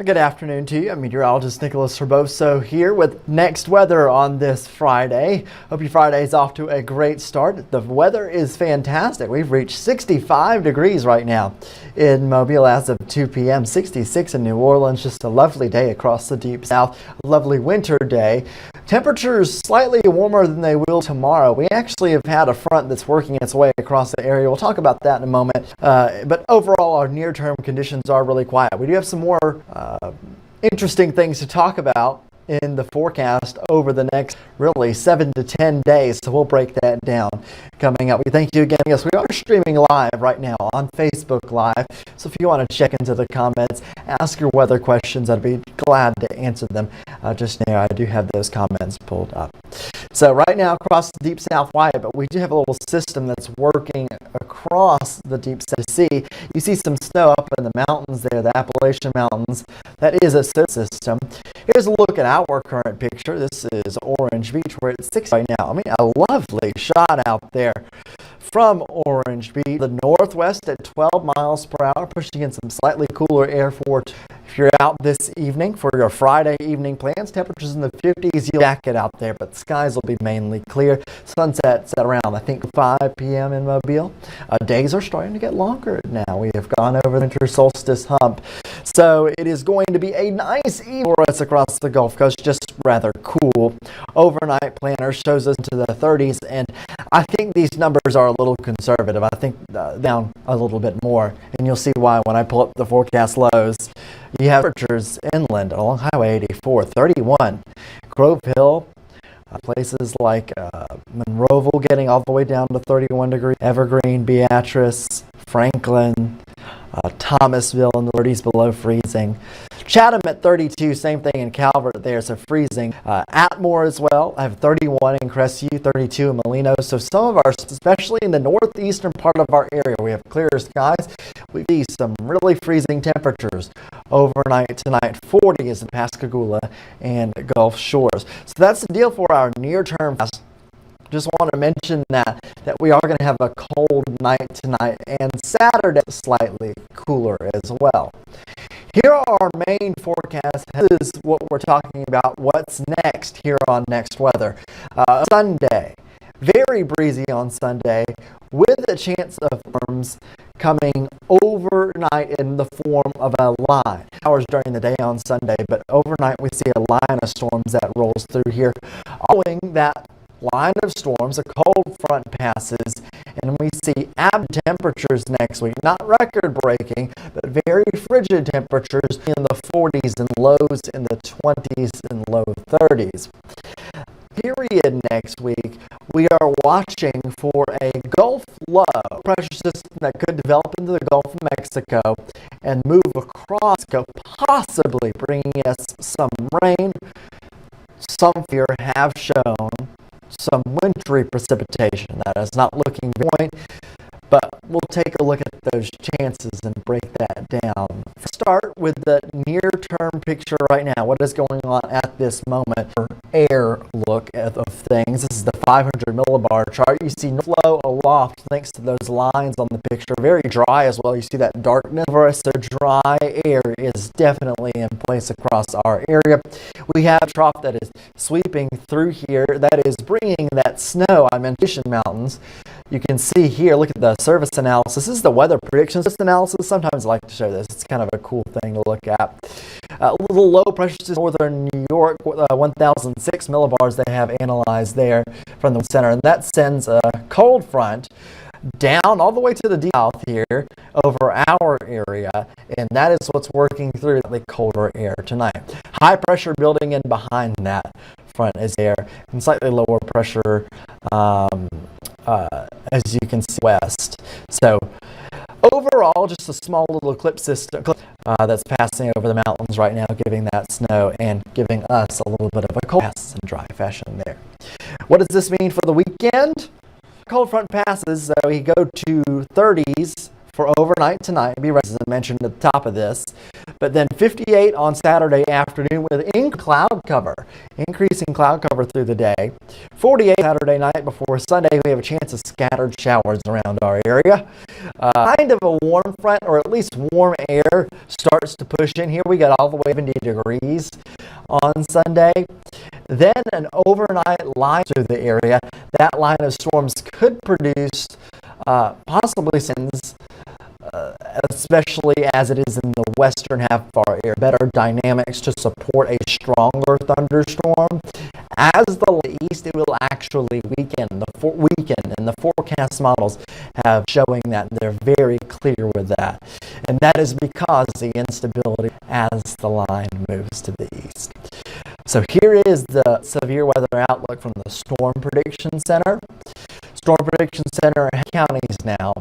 Good afternoon to you. I'm meteorologist Nicholas Herboso here with next weather on this Friday. Hope your Friday is off to a great start. The weather is fantastic. We've reached 65 degrees right now in Mobile as of 2 p.m. 66 in New Orleans. Just a lovely day across the deep south. A lovely winter day. Temperatures slightly warmer than they will tomorrow. We actually have had a front that's working its way across the area. We'll talk about that in a moment. But overall, our near-term conditions are really quiet. We do have some more interesting things to talk about in the forecast over the next really 7 to 10 days. So we'll break that down coming up. We thank you again. Yes, we are streaming live right now on Facebook Live. So if you want to check into the comments, ask your weather questions, I'd be glad to answer them. Just now, I do have those comments pulled up. So right now across the deep south quiet, but we do have a little system that's working across the deep south sea. You see some snow up in the mountains there, the Appalachian Mountains. That is a system. Here's a look at our current picture. This is Orange Beach. We're at 6 right now. I mean, a lovely shot out there from Orange Beach. The northwest at 12 miles per hour, pushing in some slightly cooler air for if you're out this evening for your Friday evening plans. Temperatures in the 50s. You'll jacket out there, but skies will be mainly clear. Sunset's at around, I think, 5 p.m. in Mobile. Days are starting to get longer now. We have gone over the winter solstice hump. So it is going to be a nice evening for us across the Gulf Coast, just rather cool. Overnight planner shows us into the 30s, and I think these numbers are a little conservative. I think down a little bit more, and you'll see why when I pull up the forecast lows. You have temperatures inland along Highway 84, 31. Grove Hill, places like Monroeville getting all the way down to 31 degrees. Evergreen, Beatrice, Franklin, Thomasville in the 30s below freezing. Chatham at 32, same thing in Calvert there, so freezing. Atmore as well, I have 31 in Crestview, 32 in Molino. So some of our, especially in the northeastern part of our area, we have clearer skies. We see some really freezing temperatures overnight tonight. 40 is in Pascagoula and Gulf Shores. So that's the deal for our near-term. Just want to mention that we are going to have a cold night tonight, and Saturday slightly cooler as well. Here are our main forecasts. This is what we're talking about. What's next here on Next Weather? Sunday, very breezy on Sunday with a chance of storms coming overnight in the form of a line. Hours during the day on Sunday, but overnight we see a line of storms that rolls through here. Following that line of storms, a cold front passes, and we see average temperatures next week, not record-breaking, but very frigid temperatures in the 40s and lows in the 20s and low 30s. Period next week, we are watching for a Gulf low pressure system that could develop into the Gulf of Mexico and move across, possibly bringing us some rain. Some fear have shown some wintry precipitation. That is not looking point, but we'll take a look at those chances and break that down. Start with the near-term picture right now. What is going on at this moment? Air look of things. This is the 500 millibar chart. You see no flow aloft thanks to those lines on the picture. Very dry as well. You see that darkness over us. So dry air is definitely in place across our area. We have a trough that is sweeping through here that is bringing that snow I mentioned mountains. You can see here, look at the service analysis. This is the weather predictions analysis. Sometimes I like to show this. It's kind of a cool thing to look at. A little low pressure to northern New York, 1,006 millibars they have analyzed there from the center. And that sends a cold front down all the way to the deep south here over our area. And that is what's working through the colder air tonight. High pressure building in behind that front is there, and slightly lower pressure as you can see west. So overall, just a small little eclipse system that's passing over the mountains right now, giving that snow and giving us a little bit of a cold pass in dry fashion there. What does this mean for the weekend? Cold front passes, we go to 30s for overnight tonight. Be ready, as I mentioned at the top of this. But then 58 on Saturday afternoon with cloud cover, increasing cloud cover through the day. 48 Saturday night before Sunday, we have a chance of scattered showers around our area. Kind of a warm front, or at least warm air, starts to push in here. We got all the way 70 degrees on Sunday. Then an overnight line through the area. That line of storms could produce possibly sends, especially as it is in the western half of our area, better dynamics to support a stronger thunderstorm. As the east, it will actually weaken. And the forecast models have showing that they're very clear with that. And that is because the instability as the line moves to the east. So here is the severe weather outlook from the Storm Prediction Center. Storm Prediction Center counties now.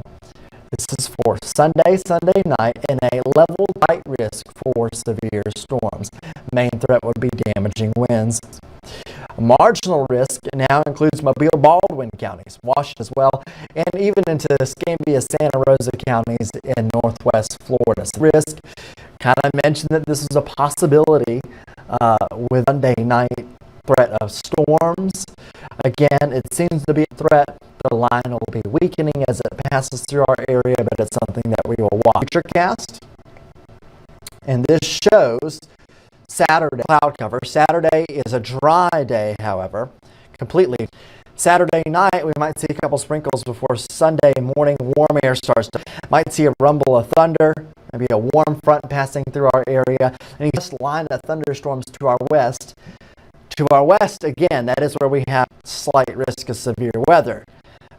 This is for Sunday night, and a level type risk for severe storms. Main threat would be damaging winds. Marginal risk now includes Mobile, Baldwin counties, Washington as well, and even into Escambia, Santa Rosa counties in northwest Florida. So risk, kind of mentioned that this is a possibility with Monday night threat of storms. Again, it seems to be a threat. The line will be weakening as it passes through our area, but it's something that we will watch. Futurecast, and this shows Saturday cloud cover. Saturday is a dry day, however, completely. Saturday night, we might see a couple sprinkles before Sunday morning. Warm air starts to, might see a rumble of thunder, maybe a warm front passing through our area, and you just line of thunderstorms to our west. To our west, again, that is where we have slight risk of severe weather.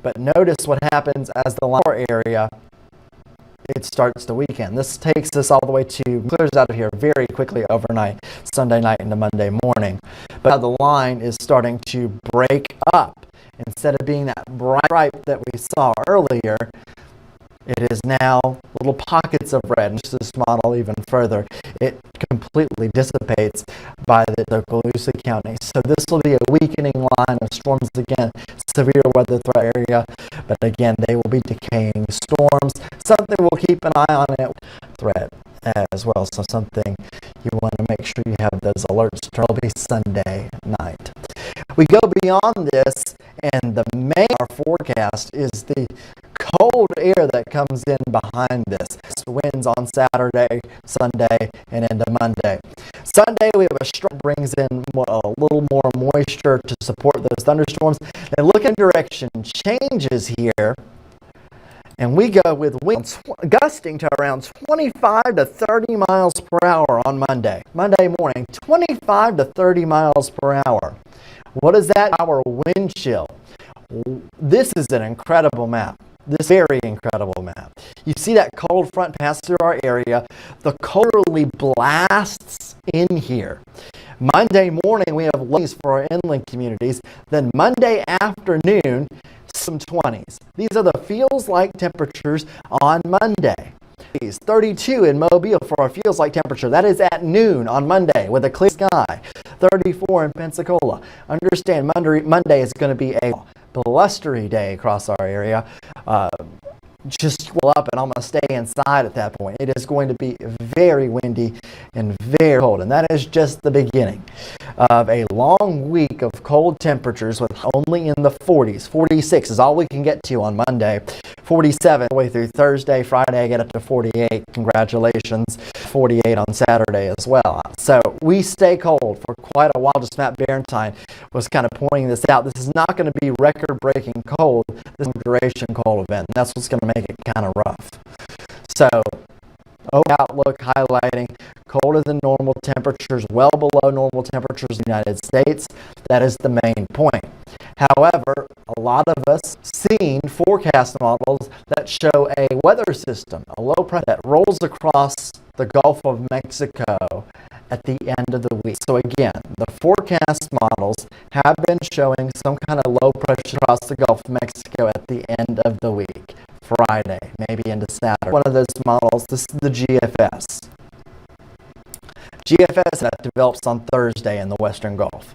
But notice what happens as the lower area, it starts to weaken. This takes us all the way to, clears out of here very quickly overnight, Sunday night into Monday morning. But the line is starting to break up. Instead of being that bright stripe that we saw earlier, it is now little pockets of red. And this model even further, it completely dissipates by the Tuscaloosa County. So this will be a weakening line of storms again, severe weather threat area, but again, they will be decaying storms. Something we'll keep an eye on it, threat as well. So something you want to make sure you have those alerts. It'll be Sunday night. We go beyond this, and the main forecast is the cold air that comes in behind this. Winds on Saturday, Sunday, and into Monday. Sunday, we have a strong brings in a little more moisture to support those thunderstorms. And look in direction changes here. And we go with winds gusting to around 25 to 30 miles per hour on Monday. Monday morning, 25 to 30 miles per hour. What is that? Our wind chill. This is an incredible map. This very incredible map. You see that cold front pass through our area. The cold really blasts in here. Monday morning, we have lows for our inland communities. Then Monday afternoon, some 20s. These are the feels-like temperatures on Monday. 32 in Mobile for our feels-like temperature. That is at noon on Monday with a clear sky. 34 in Pensacola. Understand, Monday is going to be a blustery day across our area. Just cool up, and I'm going to stay inside at that point. It is going to be very windy and very cold, and that is just the beginning of a long week of cold temperatures with only in the 40s. 46 is all we can get to on Monday. 47 all the way through Thursday. Friday, I get up to 48. Congratulations. 48 on Saturday as well. So we stay cold for quite a while. Just Matt Barentine was kind of pointing this out. This is not going to be record-breaking cold. This is a duration cold event. And that's what's going to make it kind of rough. So, outlook highlighting colder than normal temperatures, well below normal temperatures in the United States. That is the main point. However, a lot of us seen forecast models that show a weather system, a low pressure that rolls across the Gulf of Mexico at the end of the week. So again, the forecast models have been showing some kind of low pressure across the Gulf of Mexico at the end of the week. Friday, maybe into Saturday. One of those models, this is the GFS. GFS that develops on Thursday in the Western Gulf.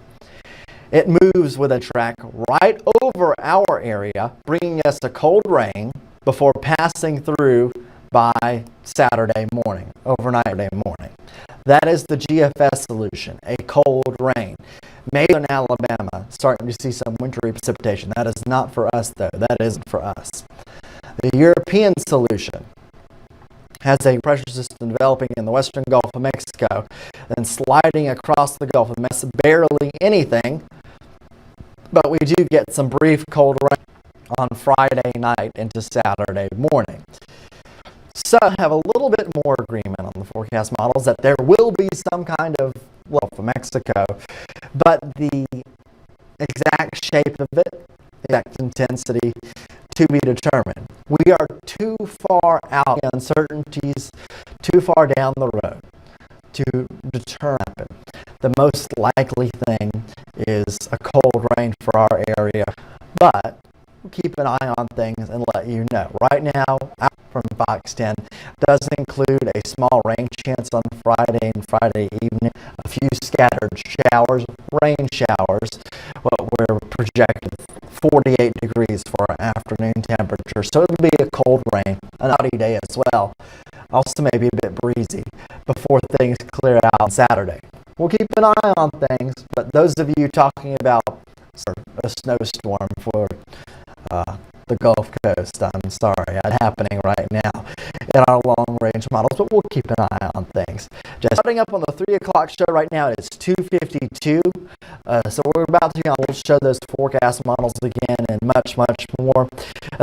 It moves with a track right over our area, bringing us a cold rain before passing through by Saturday morning, overnight Saturday morning. That is the GFS solution, a cold rain. Northern Alabama starting to see some wintry precipitation. That is not for us, though. That isn't for us. The European solution has a pressure system developing in the western Gulf of Mexico and sliding across the Gulf of Mexico. Barely anything, but we do get some brief cold rain on Friday night into Saturday morning. So I have a little bit more agreement on the forecast models that there will be some kind of Gulf of Mexico, but the exact shape of it, exact intensity, to be determined. We are too far out in uncertainties, too far down the road to determine. The most likely thing is a cold rain for our area, but we'll keep an eye on things and let you know. Right now, out from Fox 10 does include a small rain chance on Friday and Friday evening, a few scattered showers, rain showers. What we're projected 48 degrees for our afternoon temperature. So it'll be a cold rain, an cloudy day as well. Also maybe a bit breezy before things clear out on Saturday. We'll keep an eye on things, but those of you talking about a snowstorm for the Gulf Coast, I'm sorry, that's happening right now in our long-range models, but we'll keep an eye on things. Just starting up on the 3 o'clock show right now, it's 2:52, so we're about to we'll show those forecast models again and much, much more.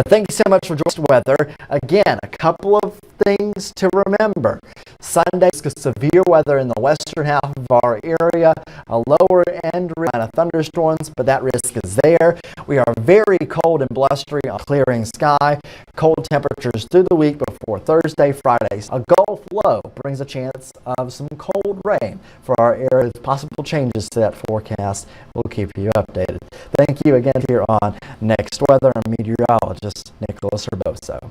Thank you so much for joining us. Weather. Again, a couple of things to remember. Sunday, severe weather in the western half of our area, a lower end risk of thunderstorms, but that risk is there. We are very cold and blustery on clearing sky. Cold temperatures through the week before Thursday, Friday. A Gulf low brings a chance of some cold rain for our area. Possible changes to that forecast. We'll keep you updated. Thank you again here on Next Weather. I'm meteorologist Nicholas Herboso.